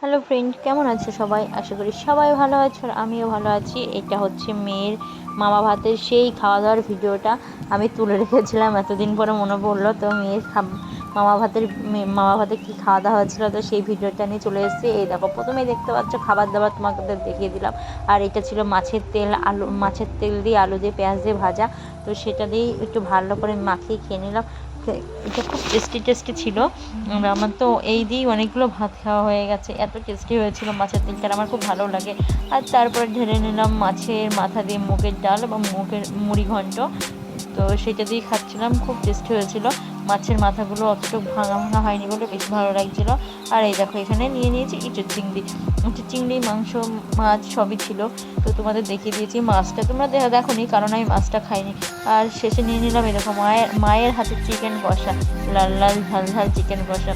Hello friend, কেমন আছো সবাই? আশা করি সবাই ভালো আছো আর আমিও ভালো আছি। এটা হচ্ছে মেয়ের মামা ভাতের সেই খাওয়া দাওয়ার ভিডিওটা আমি তুলে রেখেছিলাম, এতদিন পরে মনে পড়লো। তো মেয়ের মামা ভাতে কী খাওয়া দাওয়া হয়েছিলো, তো সেই ভিডিওটা নিয়ে চলে এসেছি। এই দেখো, প্রথমেই দেখতে পাচ্ছ খাবার দাবার তোমাদের দেখিয়ে দিলাম। আর এটা ছিল মাছের তেল দিয়ে আলু দিয়ে পেঁয়াজ দিয়ে ভাজা। তো সেটা দিয়েই একটু ভালো করে মাখিয়ে খেয়ে নিলাম। এটা খুব টেস্টি ছিল। আমার তো এই দিয়েই অনেকগুলো ভাত খাওয়া হয়ে গেছে, এত টেস্টি হয়েছিল মাছের তেলটা, আমার খুব ভালো লাগে। আর তারপরে ঢেলে নিলাম মাছের মাথা দিয়ে মুগের ডাল বা মুড়ি ঘন্ট। তো সেটা দিয়ে খাচ্ছিলাম, খুব টেস্টি হয়েছিল। মাছের মাথাগুলো অতটুকু ভাঙা ভাঙা হয়নি বলে বেশ ভালো লাগছিল। আর এই দেখো, এখানে নিয়ে নিয়েছি ইঁচড় চিংড়ি মাংস মাছ সবই ছিল। তো তোমাদের দেখিয়ে দিয়েছি মাছটা, তোমরা দেখোনি কারণ আমি মাছটা খাইনি। আর শেষে নিয়ে নিলাম এরকম মায়ের হাতের চিকেন কষা, লাল লাল ঝাল ঝাল চিকেন কষা।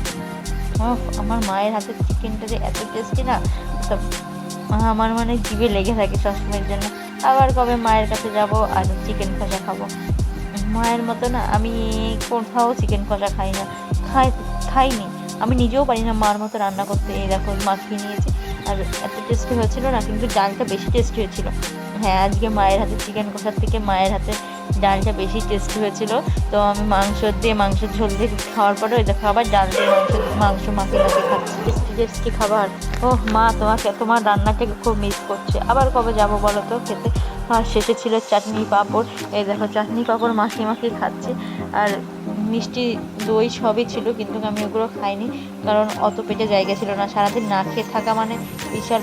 আমার মায়ের হাতের চিকেনটা যে এত টেস্টি না, তা আমার মানে জিভে লেগে থাকে সবসময়ের জন্য। আবার কবে মায়ের কাছে যাব আর চিকেন কষা খাবো। মায়ের মতো না আমি কোথাও চিকেন কষা খাইনি। আমি নিজেও পারি না মার মতো রান্না করতে। এই দেখো, মাখিয়ে নিয়েছি। আর এত টেস্টি হয়েছিল না, কিন্তু ডালটা বেশি টেস্টি হয়েছিল। হ্যাঁ, আজকে মায়ের হাতে চিকেন কষার থেকে মায়ের হাতে ডালটা বেশি টেস্টি হয়েছিল। তো আমি মাংসের ঝোল দিয়ে খাওয়ার পরে ওই দেখো আবার ডাল দিয়ে মাংস মাখিয়ে খাচ্ছি। টেস্টি খাবার। মা, তোমার রান্নাটাকে খুব মিস করছে। আবার কবে যাব বলো তো খেতে। আর শেষে ছিল চাটনি পাঁপড়। এই দেখো, চাটনি পাঁপড় মাখিয়ে খাচ্ছি। আর মিষ্টি দই সবই ছিল, কিন্তু আমি ওগুলো খাইনি, কারণ অত পেটে জায়গা ছিল না। সারাদিন না খেয়ে থাকা মানে বিশাল